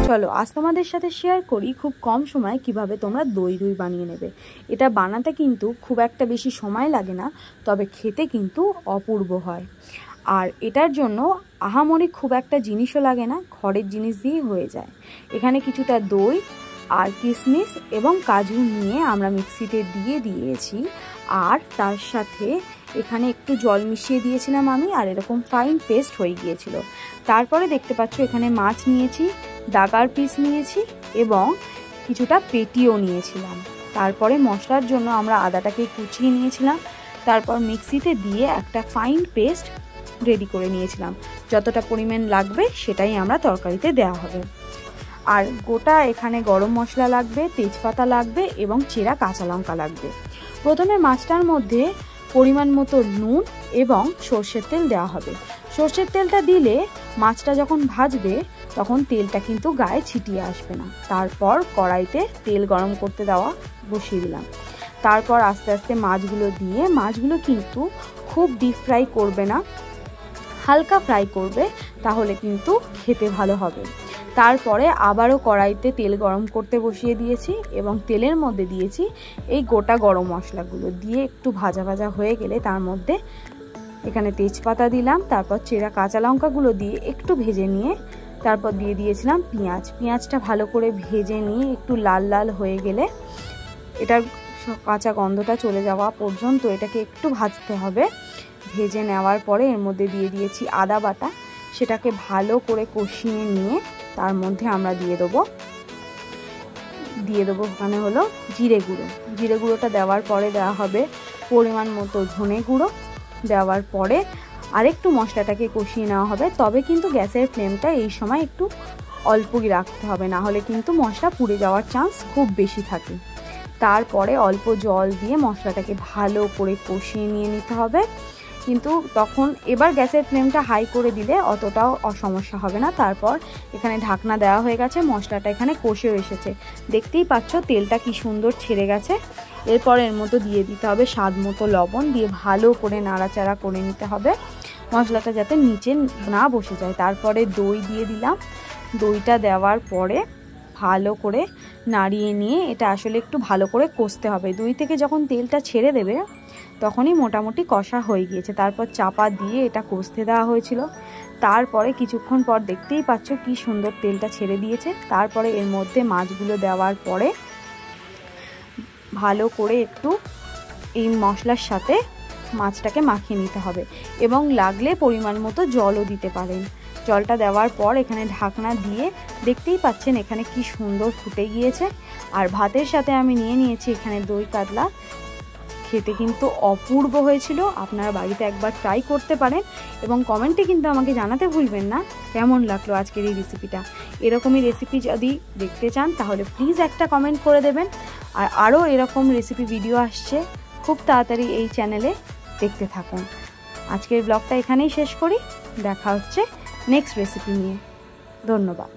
চলো আজ তোমাদের সাথে শেয়ার করি খুব কম সময়ে কিভাবে তোমরা দই রুই বানিয়ে নেবে। এটা বানাতে কিন্তু খুব একটা বেশি সময় লাগে না, তবে খেতে কিন্তু অপূর্ব হয়। আর এটার জন্য আহামরি খুব একটা জিনিসও লাগে না, ঘরের জিনিস দিয়েই হয়ে যায়। এখানে কিছুটা দই আর কিশমিশ এবং কাজু নিয়ে আমরা মিক্সিতে দিয়ে দিয়েছি, আর তার সাথে এখানে একটু জল মিশিয়ে দিয়েছিলাম আমি, আর এরকম ফাইন পেস্ট হয়ে গিয়েছিল। তারপরে দেখতে পাচ্ছ এখানে মাছ নিয়েছি, দাগার পিস নিয়েছি এবং কিছুটা পেটিও নিয়েছিলাম। তারপরে মশলার জন্য আমরা আদাটাকে কুচিয়ে নিয়েছিলাম, তারপর মিক্সিতে দিয়ে একটা ফাইন পেস্ট রেডি করে নিয়েছিলাম। যতটা পরিমাণ লাগবে সেটাই আমরা তরকারিতে দেওয়া হবে। আর গোটা এখানে গরম মশলা লাগবে, তেজপাতা লাগবে এবং চেরা কাঁচা লঙ্কা লাগবে। প্রথমে মাছটার মধ্যে পরিমাণ মতো নুন এবং সর্ষের তেল দেওয়া হবে। সর্ষের তেলটা দিলে মাছটা যখন ভাজবে তখন তেলটা কিন্তু গায়ে ছিটিয়ে আসবে না। তারপর কড়াইতে তেল গরম করতে দেওয়া বসিয়ে দিলাম। তারপর আস্তে আস্তে মাছগুলো দিয়ে, মাছগুলো কিন্তু খুব ডিপ ফ্রাই করবে না, হালকা ফ্রাই করবে, তাহলে কিন্তু খেতে ভালো হবে। তারপরে আবারও কড়াইতে তেল গরম করতে বসিয়ে দিয়েছি এবং তেলের মধ্যে দিয়েছি এই গোটা গরম মশলাগুলো দিয়ে একটু ভাজা ভাজা হয়ে গেলে তার মধ্যে এখানে তেজপাতা দিলাম, তারপর চেরা কাঁচা লঙ্কাগুলো দিয়ে একটু ভেজে নিয়ে তারপর দিয়ে দিয়েছিলাম পেঁয়াজ। পেঁয়াজটা ভালো করে ভেজে নিয়ে একটু লাল লাল হয়ে গেলে এটার কাঁচা গন্ধটা চলে যাওয়া পর্যন্ত এটাকে একটু ভাজতে হবে। ভেজে নেওয়ার পরে এর মধ্যে দিয়ে দিয়েছি আদা বাটা, সেটাকে ভালো করে কষিয়ে নিয়ে তার মধ্যে আমরা দিয়ে দেবো ওখানে হলো জিরে গুঁড়ো। জিরে গুঁড়োটা দেওয়ার পরে দেওয়া হবে পরিমাণ মতো ধনে গুঁড়ো। দেওয়ার পরে আরেকটু মশলাটাকে কষিয়ে নেওয়া হবে, তবে কিন্তু গ্যাসের ফ্লেমটা এই সময় একটু অল্পই রাখতে হবে, না হলে কিন্তু মশলা পুড়ে যাওয়ার চান্স খুব বেশি থাকে। তারপরে অল্প জল দিয়ে মশলাটাকে ভালো করে কষিয়ে নিয়ে নিতে হবে। কিন্তু তখন এবার গ্যাসের ফ্লেমটা হাই করে দিলে অতটাও সমস্যা হবে না। তারপর এখানে ঢাকনা দেওয়া হয়ে গেছে, মশলাটা এখানে কষেও এসেছে, দেখতেই পাচ্ছ তেলটা কি সুন্দর ছেড়ে গেছে। এরপর এর মতো দিয়ে দিতে হবে স্বাদ মতো লবণ, দিয়ে ভালো করে নাড়াচাড়া করে নিতে হবে মশলাটা যাতে নিচে না বসে যায়। তারপরে দই দিয়ে দিলাম। দইটা দেওয়ার পরে ভালো করে নাড়িয়ে নিয়ে এটা আসলে একটু ভালো করে কষতে হবে। দই থেকে যখন তেলটা ছেড়ে দেবে তখনই মোটামুটি কষা হয়ে গিয়েছে। তারপর চাপা দিয়ে এটা কষতে দেওয়া হয়েছিল। তারপরে কিছুক্ষণ পর দেখতেই পাচ্ছ কি সুন্দর তেলটা ছেড়ে দিয়েছে। তারপরে এর মধ্যে মাছগুলো দেওয়ার পরে ভালো করে একটু এই মশলার সাথে মাছটাকে মাখিয়ে নিতে হবে এবং লাগলে পরিমাণ মতো জলও দিতে পারেন। জলটা দেওয়ার পর এখানে ঢাকনা দিয়ে দেখতেই পাচ্ছেন এখানে কি সুন্দর ফুটে গিয়েছে। আর ভাতের সাথে আমি নিয়েছি এখানে দই কাতলা। খেতে কিন্তু অপূর্ব হয়েছিল, আপনারা বাড়িতে একবার ট্রাই করতে পারেন এবং কমেন্টে কিন্তু আমাকে জানাতে ভুলবেন না কেমন লাগলো আজকের এই রেসিপিটা। এরকমই রেসিপি যদি দেখতে চান তাহলে প্লিজ একটা কমেন্ট করে দেবেন। আর আরও এরকম রেসিপি ভিডিও আসছে খুব তাড়াতাড়ি এই চ্যানেলে, দেখতে থাকুন। আজকের ব্লগটা এখানেই শেষ করি, দেখা হচ্ছে নেক্সট রেসিপি নিয়ে। ধন্যবাদ।